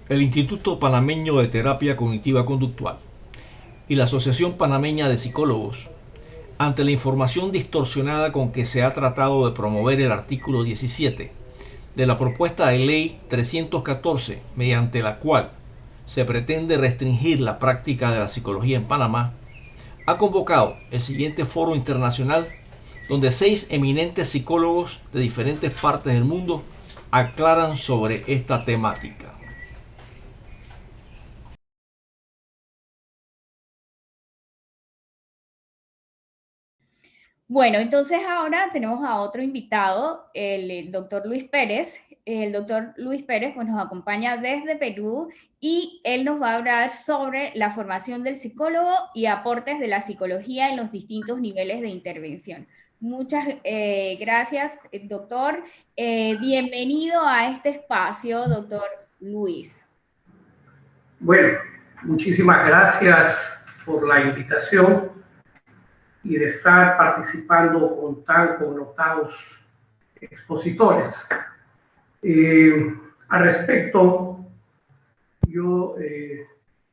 El Instituto Panameño de Terapia Cognitiva Conductual y la Asociación Panameña de Psicólogos, ante la información distorsionada con que se ha tratado de promover el artículo 17 de la propuesta de ley 314, mediante la cual se pretende restringir la práctica de la psicología en Panamá, ha convocado el siguiente foro internacional donde 6 eminentes psicólogos de diferentes partes del mundo aclaran sobre esta temática. Bueno, entonces ahora tenemos a otro invitado, el doctor Luis Pérez. El doctor Luis Pérez pues, nos acompaña desde Perú y él nos va a hablar sobre la formación del psicólogo y aportes de la psicología en los distintos niveles de intervención. Muchas gracias, doctor. Bienvenido a este espacio, doctor Luis. Bueno, muchísimas gracias por la invitación y de estar participando con tan connotados expositores. Al respecto, yo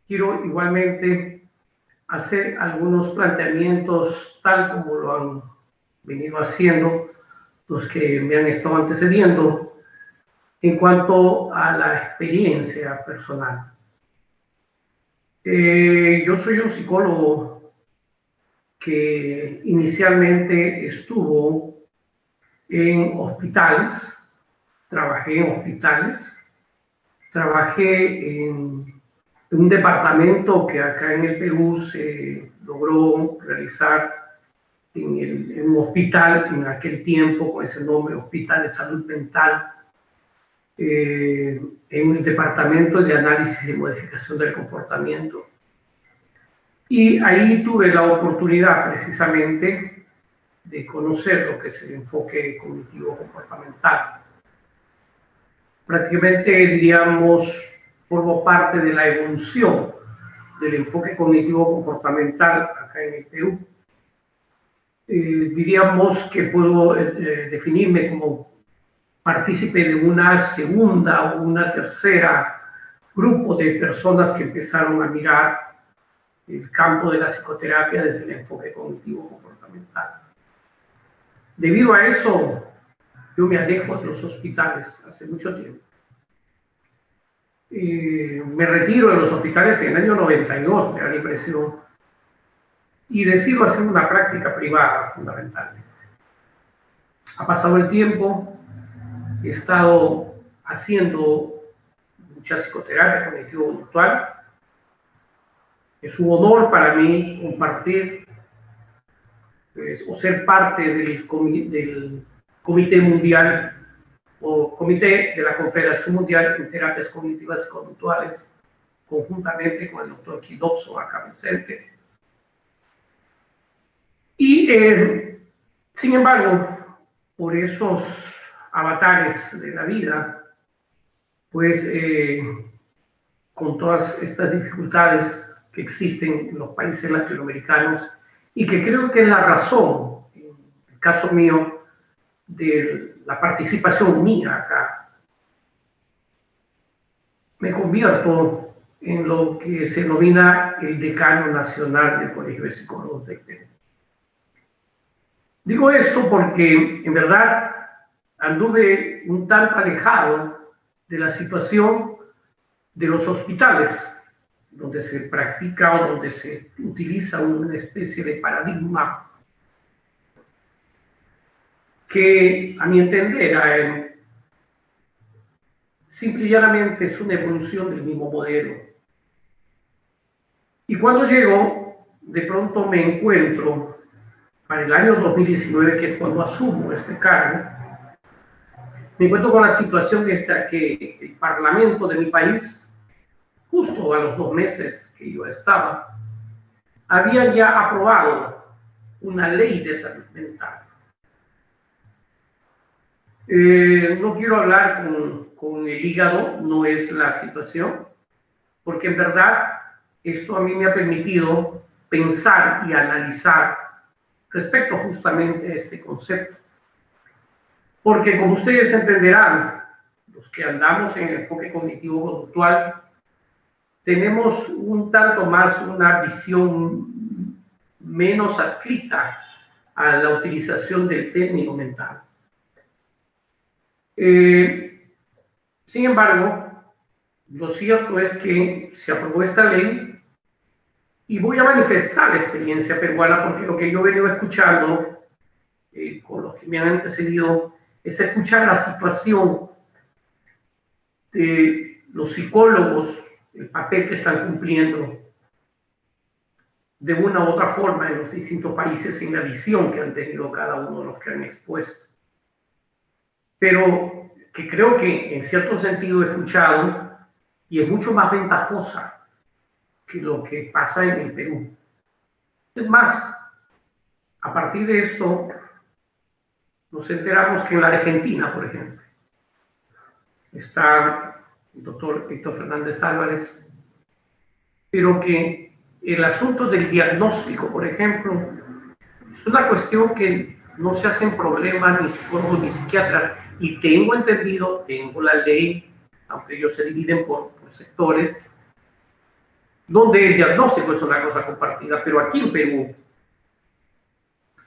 quiero igualmente hacer algunos planteamientos tal como lo han venido haciendo los que me han estado antecediendo en cuanto a la experiencia personal. Yo soy un psicólogo que inicialmente estuvo en hospitales, trabajé en hospitales, trabajé en un departamento que acá en el Perú se logró realizar en un hospital en aquel tiempo con ese nombre, Hospital de Salud Mental, en el departamento de análisis y modificación del comportamiento. Y ahí tuve la oportunidad precisamente de conocer lo que es el enfoque cognitivo comportamental. Prácticamente, diríamos, formo parte de la evolución del enfoque cognitivo comportamental acá en el Perú. Diríamos que puedo definirme como partícipe de una segunda o una tercera grupo de personas que empezaron a mirar el campo de la psicoterapia desde el enfoque cognitivo comportamental. Debido a eso, yo me alejo de los hospitales hace mucho tiempo. Me retiro de los hospitales en el año 92, me da la impresión, y decido hacer una práctica privada, fundamentalmente. Ha pasado el tiempo, he estado haciendo mucha psicoterapia cognitivo-conductual. Es un honor para mí compartir o ser parte del Comité Mundial o Comité de la Confederación Mundial en Terapias Cognitivas y Conductuales, conjuntamente con el doctor Quidopso acá presente. Y, sin embargo, por esos avatares de la vida, pues con todas estas dificultades que existen en los países latinoamericanos y que creo que es la razón, en el caso mío, de la participación mía acá, me convierto en lo que se denomina el decano nacional del Colegio de Psicólogos del Perú. Digo esto porque, en verdad, anduve un tanto alejado de la situación de los hospitales, donde se practica o donde se utiliza una especie de paradigma que, a mi entender, simple y llanamente es una evolución del mismo modelo. Y cuando llego, de pronto me encuentro, para el año 2019, que es cuando asumo este cargo, me encuentro con la situación esta que el Parlamento de mi país, justo a los 2 meses que yo estaba, había ya aprobado una ley de salud mental. No quiero hablar con el hígado, no es la situación, porque en verdad esto a mí me ha permitido pensar y analizar respecto justamente a este concepto. Porque como ustedes entenderán, los que andamos en el enfoque cognitivo-conductual, tenemos un tanto más una visión menos adscrita a la utilización del término mental. Sin embargo, lo cierto es que se aprobó esta ley y voy a manifestar la experiencia peruana porque lo que yo he venido escuchando con los que me han antecedido es escuchar la situación de los psicólogos, el papel que están cumpliendo de una u otra forma en los distintos países en la visión que han tenido cada uno de los que han expuesto. Pero que creo que en cierto sentido he escuchado y es mucho más ventajosa que lo que pasa en el Perú. Es más, a partir de esto nos enteramos que en la Argentina, por ejemplo, está el doctor Héctor Fernández Álvarez, pero que el asunto del diagnóstico, por ejemplo, es una cuestión que no se hacen problemas ni psicólogos ni psiquiatras, y tengo entendido, tengo la ley, aunque ellos se dividen por sectores, donde el diagnóstico es una cosa compartida, pero aquí en Perú,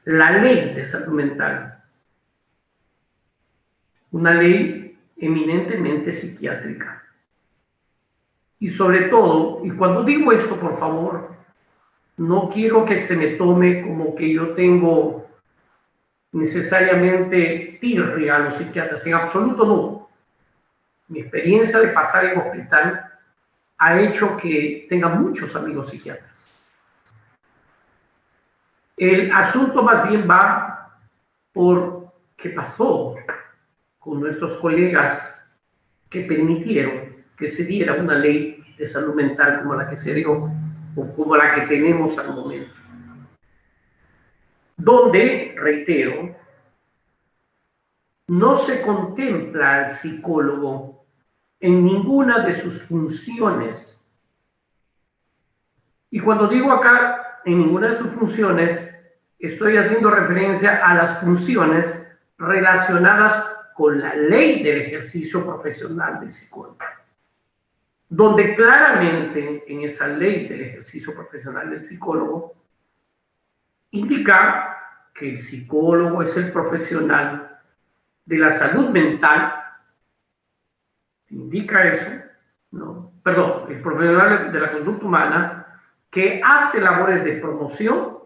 la ley de salud mental, una ley eminentemente psiquiátrica. Y sobre todo, y cuando digo esto, por favor, no quiero que se me tome como que yo tengo necesariamente tirria a los psiquiatras, en absoluto no. Mi experiencia de pasar en hospital ha hecho que tenga muchos amigos psiquiatras. El asunto más bien va por qué pasó con nuestros colegas que permitieron que se diera una ley de salud mental como la que se dio o como la que tenemos al momento. Donde, reitero, no se contempla al psicólogo en ninguna de sus funciones. Y cuando digo acá en ninguna de sus funciones, estoy haciendo referencia a las funciones relacionadas con la ley del ejercicio profesional del psicólogo, donde claramente en esa ley del ejercicio profesional del psicólogo indica que el psicólogo es el profesional de la salud mental, indica eso, ¿no? Perdón, el profesional de la conducta humana que hace labores de promoción,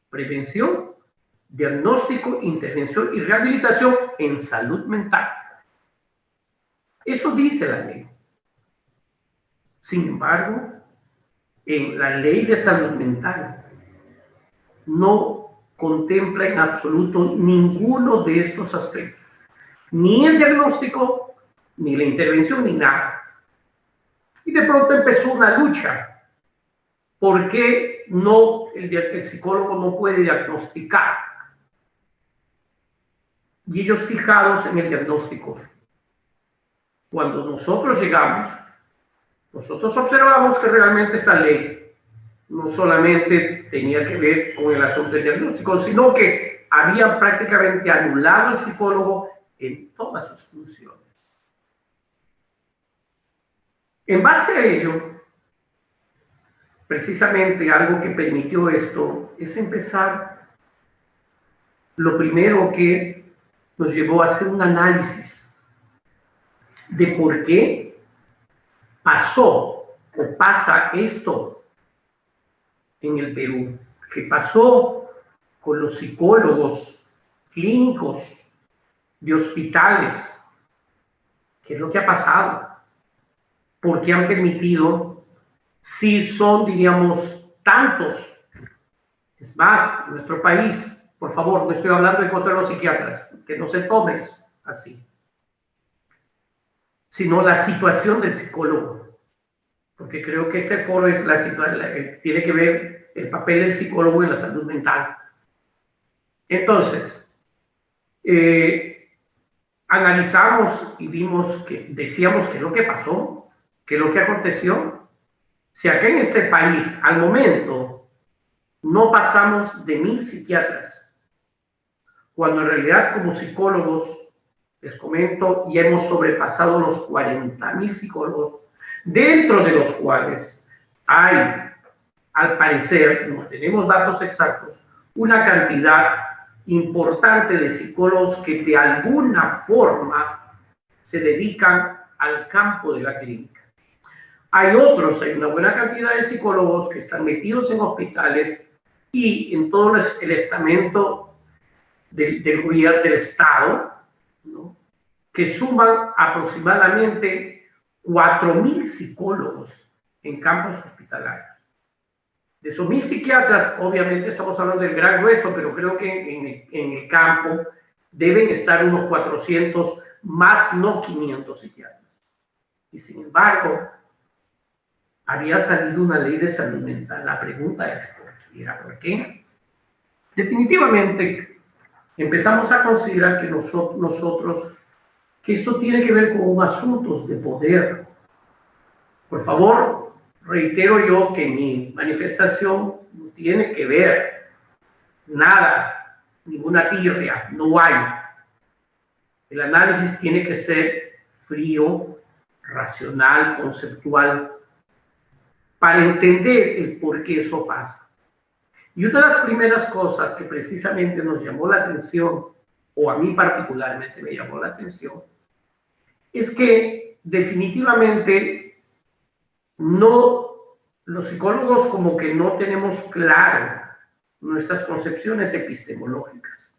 prevención, diagnóstico, intervención y rehabilitación en salud mental. Eso dice la ley. Sin embargo, en la ley de salud mental no contempla en absoluto ninguno de estos aspectos, ni el diagnóstico, ni la intervención, ni nada. Y de pronto empezó una lucha. ¿Por qué no el psicólogo no puede diagnosticar? Y ellos fijados en el diagnóstico. Cuando nosotros llegamos, nosotros observamos que realmente esta ley no solamente tenía que ver con el asunto del diagnóstico, sino que había prácticamente anulado al psicólogo en todas sus funciones. En base a ello, precisamente algo que permitió esto es empezar lo primero que nos llevó a hacer un análisis de por qué pasó o pasa esto en el Perú, qué pasó con los psicólogos clínicos de hospitales, qué es lo que ha pasado, por qué han permitido, si son, diríamos, tantos. Es más, en nuestro país, por favor, no estoy hablando en contra de los psiquiatras, que no se tomen así, sino la situación del psicólogo, porque creo que este foro es tiene que ver el papel del psicólogo en la salud mental. Entonces, analizamos y vimos que decíamos que lo que pasó, que lo que aconteció, si acá en este país al momento no pasamos de 1000 psiquiatras, cuando en realidad como psicólogos Les comento, ya hemos sobrepasado los 40,000 psicólogos, dentro de los cuales hay, al parecer, no tenemos datos exactos, una cantidad importante de psicólogos que de alguna forma se dedican al campo de la clínica. Hay una buena cantidad de psicólogos que están metidos en hospitales y en todo el estamento del gobierno del Estado, ¿no?, que suman aproximadamente 4,000 psicólogos en campos hospitalarios. De esos 1,000 psiquiatras, obviamente estamos hablando del gran grueso, pero creo que en el campo deben estar unos 400, más no 500 psiquiatras. Y sin embargo, había salido una ley de salud mental. La pregunta es, ¿por qué? Definitivamente, empezamos a considerar que nosotros, que esto tiene que ver con asuntos de poder. Por favor, reitero yo que mi manifestación no tiene que ver nada, ninguna tirria, no hay. El análisis tiene que ser frío, racional, conceptual, para entender el por qué eso pasa. Y una de las primeras cosas que precisamente nos llamó la atención, o a mí particularmente me llamó la atención, es que definitivamente los psicólogos como que no tenemos claro nuestras concepciones epistemológicas.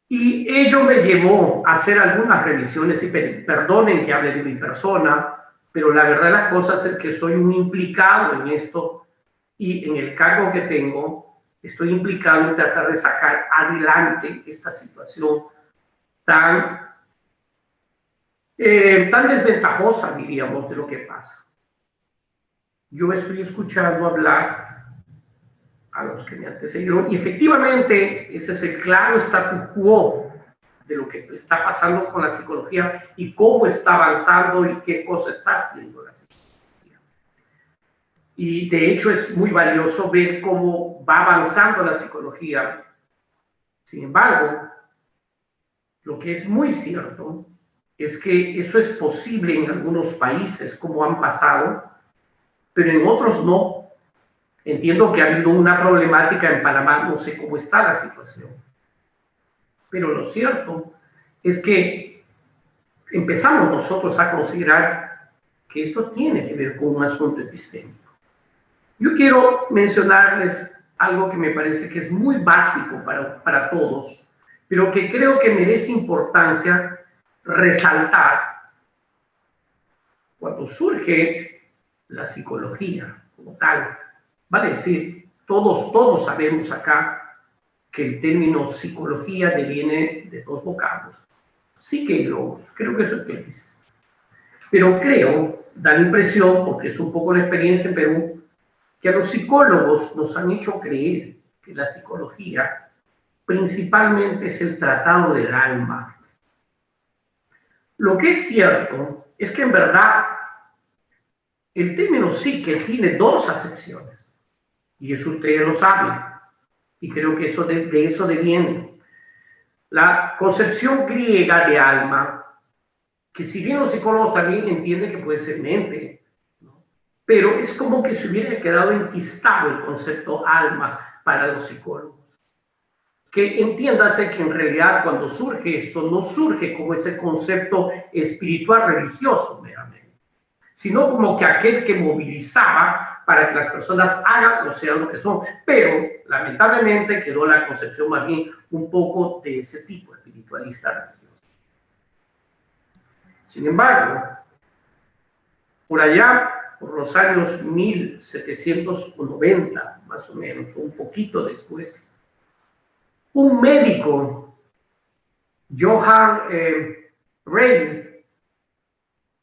Y ello me llevó a hacer algunas revisiones, y perdonen que hable de mi persona, pero la verdad de las cosas es que soy un implicado en esto, y en el cargo que tengo, estoy implicado en tratar de sacar adelante esta situación tan desventajosa, diríamos, de lo que pasa. Yo estoy escuchando hablar a los que me antecedieron, y efectivamente ese es el claro status quo de lo que está pasando con la psicología y cómo está avanzando y qué cosa está haciendo la psicología. Y de hecho es muy valioso ver cómo va avanzando la psicología. Sin embargo, lo que es muy cierto es que eso es posible en algunos países, como han pasado, pero en otros no. Entiendo que ha habido una problemática en Panamá, no sé cómo está la situación. Pero lo cierto es que empezamos nosotros a considerar que esto tiene que ver con un asunto epistémico. Yo quiero mencionarles algo que me parece que es muy básico para todos, pero que creo que merece importancia resaltar. Cuando surge la psicología como tal, vale decir, todos sabemos acá que el término psicología deviene de dos vocablos, psique y logos, creo que eso es lo que dice. Pero creo, da la impresión, porque es un poco la experiencia en Perú, que a los psicólogos nos han hecho creer que la psicología principalmente es el tratado del alma. Lo que es cierto es que en verdad el término psique tiene dos acepciones, y eso ustedes lo saben, y creo que de eso deviene. La concepción griega de alma, que si bien los psicólogos también entienden que puede ser mente, ¿no?, pero es como que se hubiera quedado enquistado el concepto alma para los psicólogos. Que entiéndase que en realidad cuando surge esto, no surge como ese concepto espiritual religioso meramente, sino como que aquel que movilizaba para que las personas hagan o sean lo que son. Pero lamentablemente quedó la concepción más bien un poco de ese tipo espiritualista religioso. Sin embargo, por allá, por los años 1790, más o menos, o un poquito después, un médico, Johann Rey,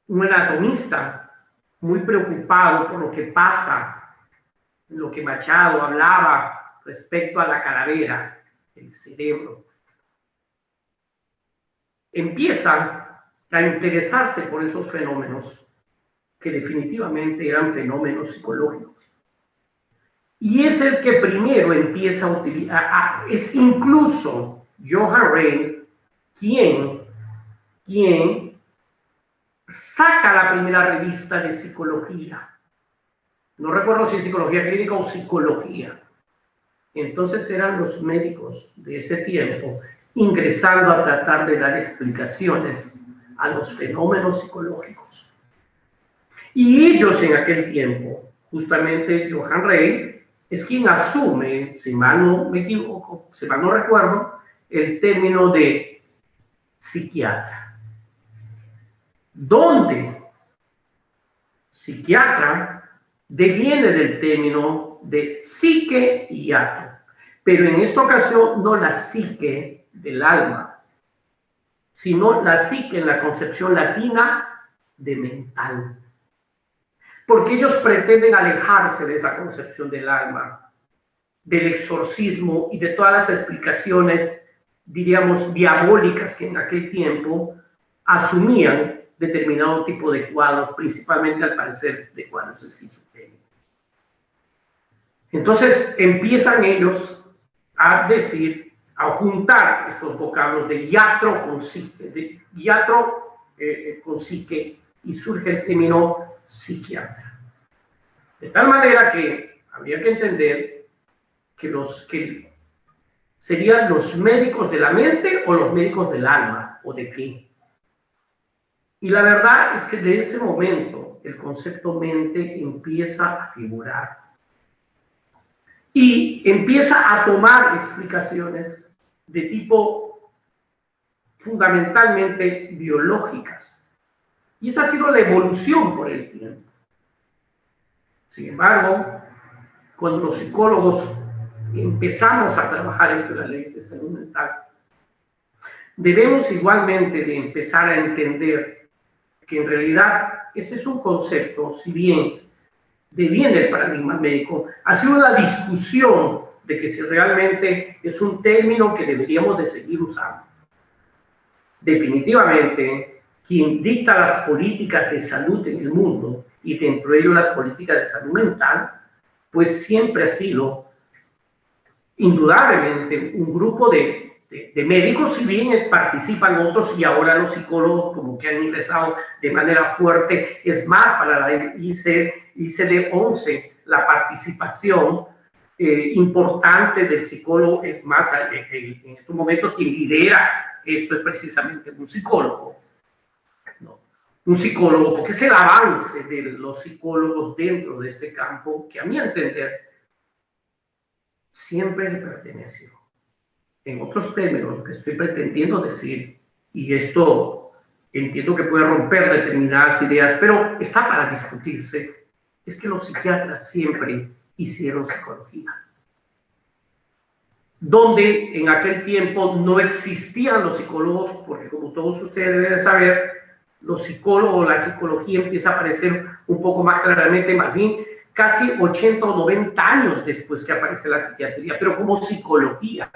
un anatomista, muy preocupado por lo que pasa, lo que Machado hablaba respecto a la calavera, el cerebro, empieza a interesarse por esos fenómenos que definitivamente eran fenómenos psicológicos. Y es el que primero empieza a utilizar, es incluso Johann Rey quien saca la primera revista de psicología. No recuerdo si es psicología clínica o psicología. Entonces eran los médicos de ese tiempo ingresando a tratar de dar explicaciones a los fenómenos psicológicos. Y ellos en aquel tiempo, justamente Johann Rey, es quien asume, si mal no me equivoco, si mal no recuerdo, el término de psiquiatra. Donde psiquiatra deviene del término de psique y iatro, pero en esta ocasión no la psique del alma, sino la psique en la concepción latina de mental. Porque ellos pretenden alejarse de esa concepción del alma, del exorcismo y de todas las explicaciones, diríamos, diabólicas que en aquel tiempo asumían determinado tipo de cuadros, principalmente al parecer de cuadros esquizofrénicos. Entonces empiezan ellos a decir, a juntar estos vocablos de iatro con psique, de iatro con psique, y surge el término psiquiatra. De tal manera que habría que entender que serían los médicos de la mente o los médicos del alma, o de qué. Y la verdad es que de ese momento el concepto mente empieza a figurar y empieza a tomar explicaciones de tipo fundamentalmente biológicas. Y esa ha sido la evolución por el tiempo. Sin embargo, cuando los psicólogos empezamos a trabajar esto de la ley de salud mental, debemos igualmente de empezar a entender que en realidad ese es un concepto, si bien deviene del paradigma médico, ha sido una discusión de que si realmente es un término que deberíamos de seguir usando. Definitivamente, quien dicta las políticas de salud en el mundo, y dentro de ello las políticas de salud mental, pues siempre ha sido indudablemente un grupo de médicos, si bien participan otros, y ahora los psicólogos como que han ingresado de manera fuerte. Es más, para la ICD-11 la participación importante del psicólogo es más, en estos momentos quien lidera esto es precisamente un psicólogo, ¿no? Un psicólogo, porque es el avance de los psicólogos dentro de este campo que a mi entender siempre le perteneció. En otros términos, lo que estoy pretendiendo decir, y esto entiendo que puede romper determinadas ideas, pero está para discutirse, es que los psiquiatras siempre hicieron psicología. Donde en aquel tiempo no existían los psicólogos, porque como todos ustedes deben saber, los psicólogos, la psicología empieza a aparecer un poco más claramente, más bien casi 80 o 90 años después que aparece la psiquiatría, pero como psicología,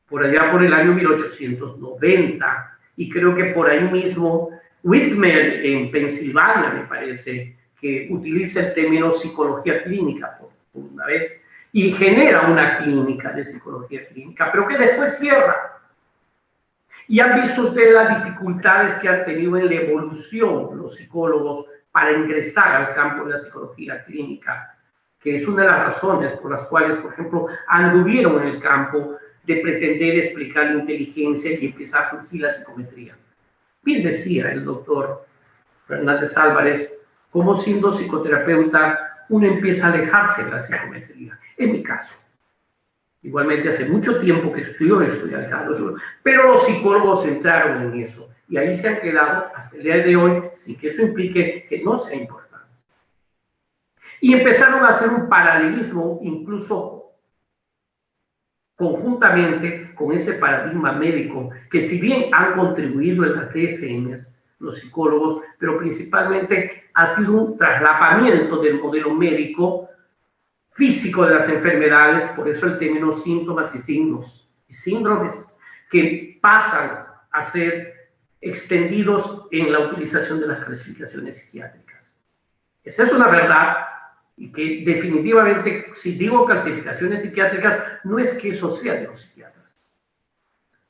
por allá por el año 1890, y creo que por ahí mismo Whitmer en Pensilvania, me parece, que utiliza el término psicología clínica por una vez, y genera una clínica de psicología clínica, pero que después cierra. Y han visto ustedes las dificultades que han tenido en la evolución los psicólogos para ingresar al campo de la psicología clínica, que es una de las razones por las cuales, por ejemplo, anduvieron en el campo de pretender explicar la inteligencia y empezar a surgir la psicometría. Bien decía el doctor Fernández Álvarez, como siendo psicoterapeuta, uno empieza a alejarse de la psicometría. En mi caso, igualmente hace mucho tiempo que estoy alejado, pero los psicólogos entraron en eso y ahí se han quedado hasta el día de hoy sin que eso implique que no sea importante. Y empezaron a hacer un paralelismo incluso conjuntamente con ese paradigma médico que si bien han contribuido en las DSMs, los psicólogos, pero principalmente ha sido un traslapamiento del modelo médico físico de las enfermedades, por eso el término síntomas y signos y síndromes, que pasan a ser extendidos en la utilización de las clasificaciones psiquiátricas. Esa es una verdad, y que definitivamente, si digo clasificaciones psiquiátricas, no es que eso sea de los psiquiatras,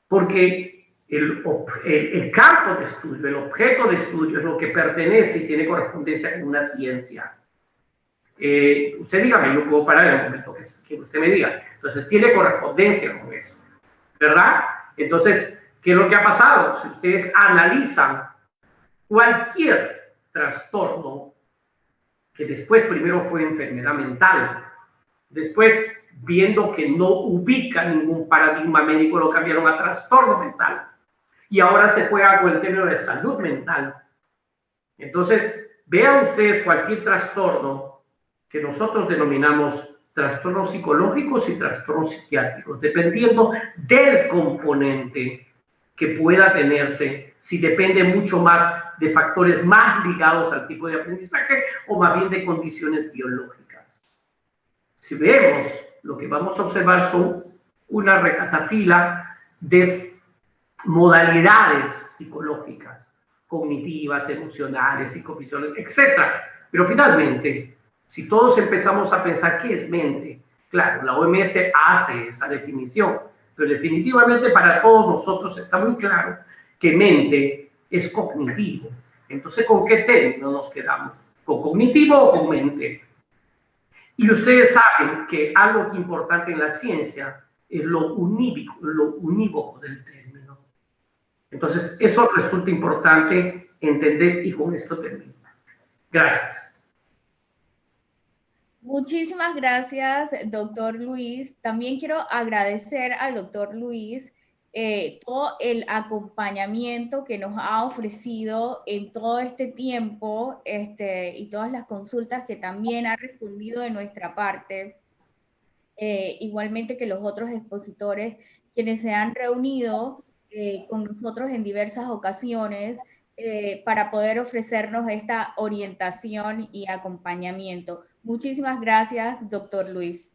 porque el campo de estudio, el objeto de estudio es lo que pertenece y tiene correspondencia con una ciencia. Usted dígame, yo puedo parar en el momento que usted me diga. Entonces, tiene correspondencia con eso, ¿verdad? Entonces, ¿qué es lo que ha pasado? Si ustedes analizan cualquier trastorno que después primero fue enfermedad mental, después viendo que no ubica ningún paradigma médico, lo cambiaron a trastorno mental. Y ahora se juega con el término de salud mental. Entonces, vean ustedes cualquier trastorno que nosotros denominamos trastornos psicológicos y trastornos psiquiátricos, dependiendo del componente que pueda tenerse, si depende mucho más de factores más ligados al tipo de aprendizaje o más bien de condiciones biológicas. Si vemos, lo que vamos a observar son una recatafila de modalidades psicológicas, cognitivas, emocionales, psicofisiológicas, etc. Pero finalmente, si todos empezamos a pensar qué es mente, claro, la OMS hace esa definición, pero definitivamente para todos nosotros está muy claro que mente es cognitivo. Entonces, ¿con qué término nos quedamos? ¿Con cognitivo o con mente? Y ustedes saben que algo importante en la ciencia es lo unívoco del término. Entonces, eso resulta importante entender y con esto termino. Gracias. Muchísimas gracias, doctor Luis. También quiero agradecer al doctor Luis todo el acompañamiento que nos ha ofrecido en todo este tiempo y todas las consultas que también ha respondido de nuestra parte. Igualmente que los otros expositores, quienes se han reunido con nosotros en diversas ocasiones para poder ofrecernos esta orientación y acompañamiento. Muchísimas gracias, doctor Luis.